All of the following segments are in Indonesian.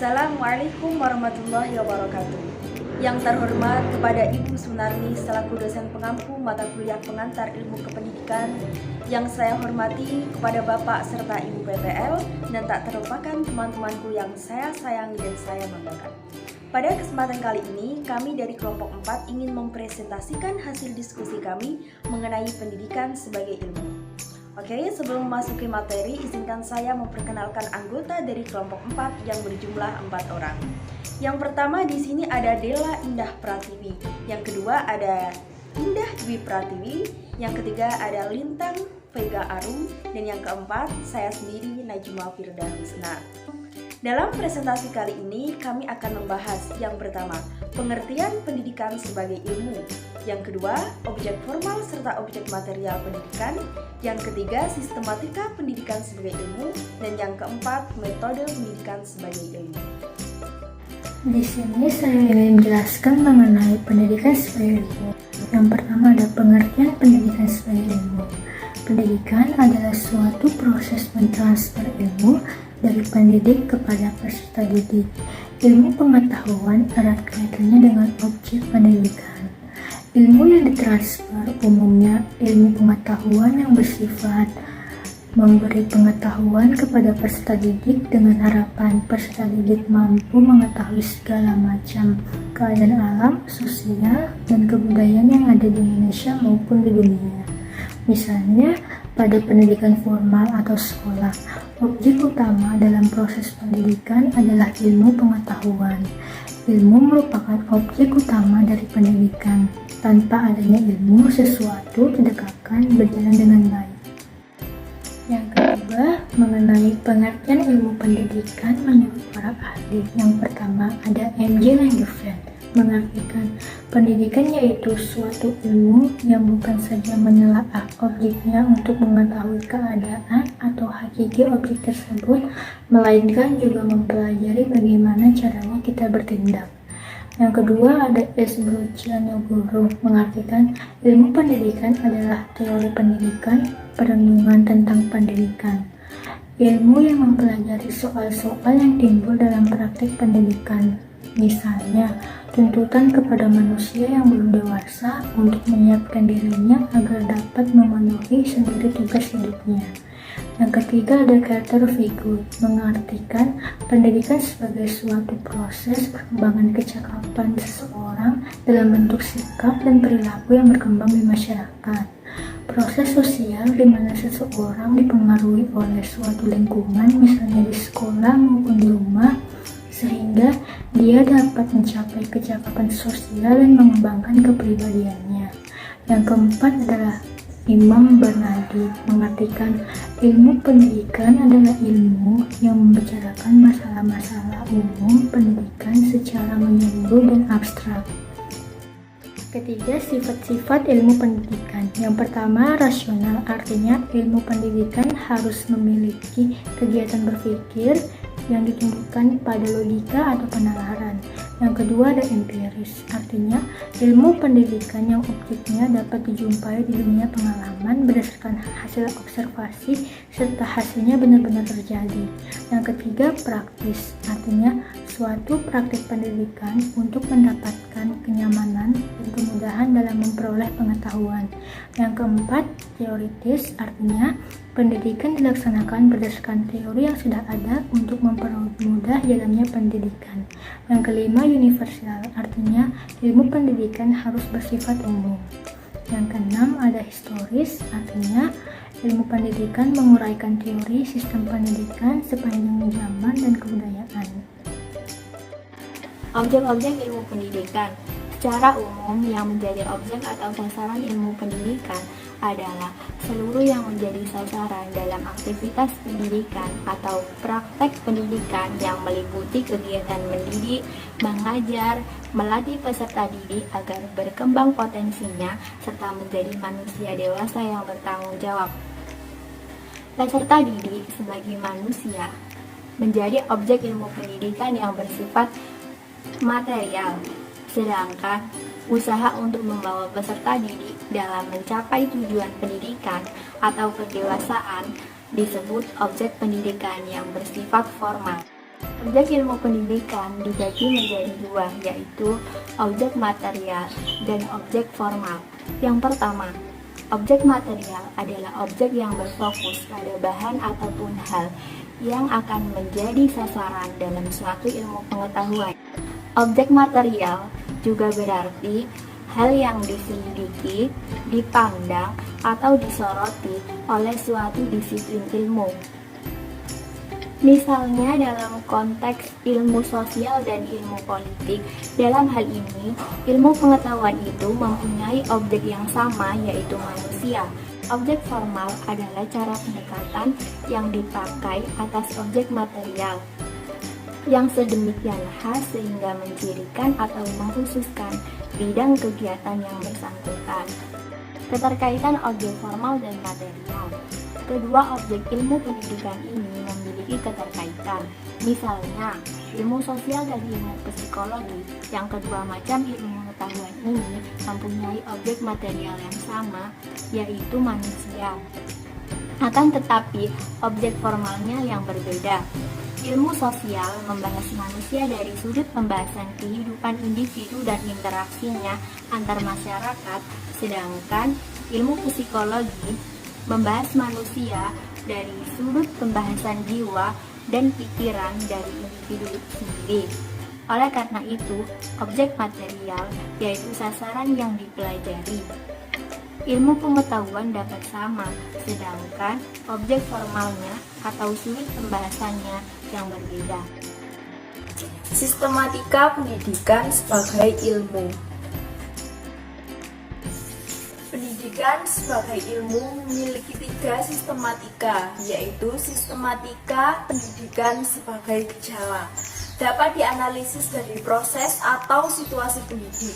Assalamualaikum warahmatullahi wabarakatuh. Yang terhormat kepada Ibu Sunarni selaku dosen pengampu mata kuliah pengantar ilmu kependidikan, yang saya hormati kepada Bapak serta Ibu PPL, dan tak terlupakan teman-temanku yang saya sayangi dan saya banggakan. Pada kesempatan kali ini, kami dari kelompok 4 ingin mempresentasikan hasil diskusi kami mengenai pendidikan sebagai ilmu. Oke, sebelum memasuki materi, izinkan saya memperkenalkan anggota dari kelompok 4 yang berjumlah 4 orang. Yang pertama di sini ada Dela Indah Pratiwi, yang kedua ada Indah Dwi Pratiwi, yang ketiga ada Lintang Vega Arum, dan yang keempat saya sendiri Najma Firda Husna. Dalam presentasi kali ini kami akan membahas yang pertama, pengertian pendidikan sebagai ilmu, yang kedua, objek formal serta objek material pendidikan, yang ketiga, sistematika pendidikan sebagai ilmu, dan yang keempat, metode pendidikan sebagai ilmu. Di sini saya ingin menjelaskan mengenai pendidikan sebagai ilmu. Yang pertama ada pengertian pendidikan sebagai ilmu. Pendidikan adalah suatu proses mentransfer ilmu dari pendidik kepada peserta didik. Ilmu pengetahuan erat kaitannya dengan objek pendidikan. Ilmu yang ditransfer umumnya ilmu pengetahuan yang bersifat memberi pengetahuan kepada peserta didik dengan harapan peserta didik mampu mengetahui segala macam keadaan alam, sosial, dan kebudayaan yang ada di Indonesia maupun di dunia. Misalnya, pada pendidikan formal atau sekolah, objek utama dalam proses pendidikan adalah ilmu pengetahuan. Ilmu merupakan objek utama dari pendidikan. Tanpa adanya ilmu, sesuatu tidak akan berjalan dengan baik. Yang kedua, mengenai pengertian ilmu pendidikan menurut para ahli. Yang pertama, ada M.J. Langevin, mengartikan pendidikan yaitu suatu ilmu yang bukan saja menelaah objeknya untuk mengetahui keadaan atau hakiki objek tersebut, melainkan juga mempelajari bagaimana caranya kita bertindak. Yang kedua ada S. Brojanegoro, mengartikan ilmu pendidikan adalah teori pendidikan, perenungan tentang pendidikan. Ilmu yang mempelajari soal-soal yang timbul dalam praktik pendidikan. Misalnya, tuntutan kepada manusia yang belum dewasa untuk menyiapkan dirinya agar dapat memenuhi sendiri tugas hidupnya. Yang ketiga ada Carter Vigo, mengartikan pendidikan sebagai suatu proses perkembangan kecakapan seseorang dalam bentuk sikap dan perilaku yang berkembang di masyarakat. Proses sosial di mana seseorang dipengaruhi oleh suatu lingkungan, misalnya di sekolah maupun di rumah, sehingga dia dapat mencapai kecakapan sosial dan mengembangkan kepribadiannya. Yang keempat adalah Imam Bernadi, mengartikan ilmu pendidikan adalah ilmu yang membicarakan masalah-masalah umum pendidikan secara menyeluruh dan abstrak. Ketiga, sifat-sifat ilmu pendidikan. Yang pertama, rasional, artinya ilmu pendidikan harus memiliki kegiatan berpikir yang ditunjukkan pada logika atau penalaran. Yang kedua ada empiris, artinya ilmu pendidikan yang objeknya dapat dijumpai di dunia pengalaman berdasarkan hasil observasi serta hasilnya benar-benar terjadi. Yang ketiga praktis, artinya suatu praktik pendidikan untuk mendapatkan kenyamanan dan kemudahan dalam memperoleh pengetahuan. Yang keempat teoritis, artinya pendidikan dilaksanakan berdasarkan teori yang sudah ada untuk mempermudah jalannya pendidikan. Yang kelima universal, artinya ilmu pendidikan harus bersifat umum. Yang keenam ada historis, artinya ilmu pendidikan menguraikan teori sistem pendidikan sepanjang zaman dan kebudayaan. Objek-objek ilmu pendidikan. Secara umum, yang menjadi objek atau sasaran ilmu pendidikan adalah seluruh yang menjadi sasaran dalam aktivitas pendidikan atau praktek pendidikan yang meliputi kegiatan mendidik, mengajar, melatih peserta didik agar berkembang potensinya, serta menjadi manusia dewasa yang bertanggung jawab. Peserta didik sebagai manusia menjadi objek ilmu pendidikan yang bersifat material, sedangkan usaha untuk membawa peserta didik dalam mencapai tujuan pendidikan atau kedewasaan disebut objek pendidikan yang bersifat formal. Objek ilmu pendidikan dibagi menjadi dua, yaitu objek material dan objek formal. Yang pertama, objek material adalah objek yang berfokus pada bahan ataupun hal yang akan menjadi sasaran dalam suatu ilmu pengetahuan. Objek material juga berarti hal yang diselidiki, dipandang, atau disoroti oleh suatu disiplin ilmu. Misalnya dalam konteks ilmu sosial dan ilmu politik, dalam hal ini, ilmu pengetahuan itu mempunyai objek yang sama, yaitu manusia. Objek formal adalah cara pendekatan yang dipakai atas objek material, yang sedemikian khas sehingga mencirikan atau mengkhususkan bidang kegiatan yang bersangkutan. Keterkaitan objek formal dan material. Kedua objek ilmu pendidikan ini memiliki keterkaitan. Misalnya, ilmu sosial dan ilmu psikologi, yang kedua macam ilmu pengetahuan ini mempunyai objek material yang sama, yaitu manusia. Akan tetapi, objek formalnya yang berbeda. Ilmu sosial membahas manusia dari sudut pembahasan kehidupan individu dan interaksinya antar masyarakat, sedangkan ilmu psikologi membahas manusia dari sudut pembahasan jiwa dan pikiran dari individu sendiri. Oleh karena itu, objek material yaitu sasaran yang dipelajari. Ilmu pengetahuan dapat sama, sedangkan objek formalnya atau sudut pembahasannya yang berbeda. Sistematika pendidikan sebagai ilmu. Pendidikan sebagai ilmu memiliki 3 sistematika, yaitu sistematika pendidikan sebagai gejala. Dapat dianalisis dari proses atau situasi pendidik,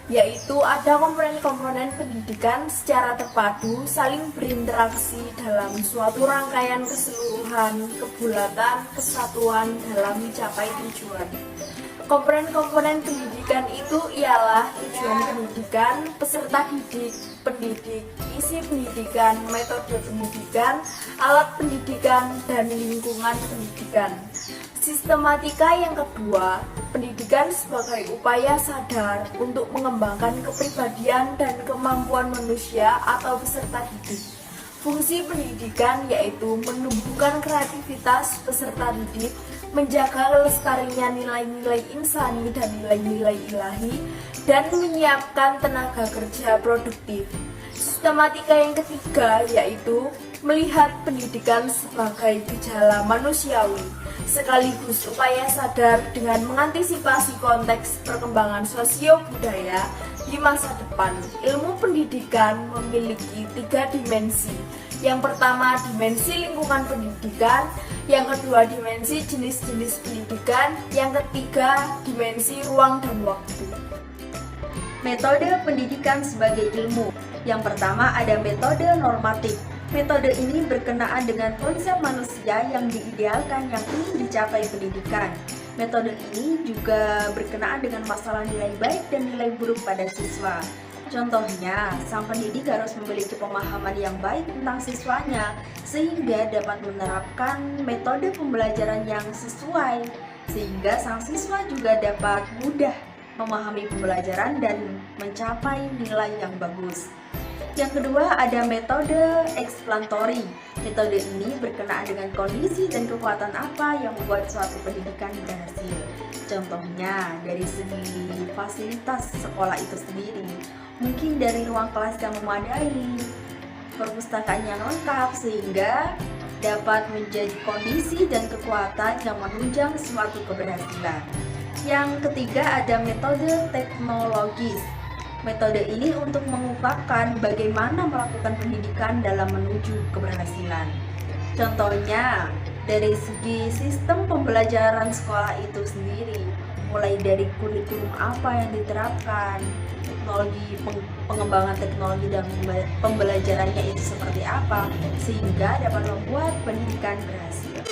yaitu ada komponen-komponen pendidikan secara terpadu saling berinteraksi dalam suatu rangkaian keseluruhan, kebulatan, kesatuan dalam mencapai tujuan. Komponen-komponen pendidikan itu ialah tujuan pendidikan, peserta didik, pendidik, isi pendidikan, metode pendidikan, alat pendidikan, dan lingkungan pendidikan. Sistematika yang kedua, pendidikan sebagai upaya sadar untuk mengembangkan kepribadian dan kemampuan manusia atau peserta didik. Fungsi pendidikan yaitu menumbuhkan kreativitas peserta didik, menjaga kelestarian nilai-nilai insani dan nilai-nilai ilahi, dan menyiapkan tenaga kerja produktif. Sistematika yang ketiga yaitu melihat pendidikan sebagai gejala manusiawi, sekaligus upaya sadar dengan mengantisipasi konteks perkembangan sosio-budaya di masa depan. Ilmu pendidikan memiliki 3 dimensi. Yang pertama, dimensi lingkungan pendidikan. Yang kedua, dimensi jenis-jenis pendidikan. Yang ketiga, dimensi ruang dan waktu. Metode pendidikan sebagai ilmu. Yang pertama ada metode normatif. Metode ini berkenaan dengan konsep manusia yang diidealkan yang ingin dicapai pendidikan. Metode ini juga berkenaan dengan masalah nilai baik dan nilai buruk pada siswa. Contohnya, sang pendidik harus memiliki pemahaman yang baik tentang siswanya sehingga dapat menerapkan metode pembelajaran yang sesuai, sehingga sang siswa juga dapat mudah memahami pembelajaran dan mencapai nilai yang bagus. Yang kedua ada metode eksploratory. Metode ini berkenaan dengan kondisi dan kekuatan apa yang membuat suatu pendidikan berhasil. Contohnya dari segi fasilitas sekolah itu sendiri, mungkin dari ruang kelas yang memadai, perpustakaan yang lengkap sehingga dapat menjadi kondisi dan kekuatan yang menunjang suatu keberhasilan. Yang ketiga ada metode teknologis. Metode ini untuk mengungkapkan bagaimana melakukan pendidikan dalam menuju keberhasilan. Contohnya, dari segi sistem pembelajaran sekolah itu sendiri, mulai dari kurikulum apa yang diterapkan, teknologi, pengembangan teknologi dan pembelajarannya itu seperti apa, sehingga dapat membuat pendidikan berhasil.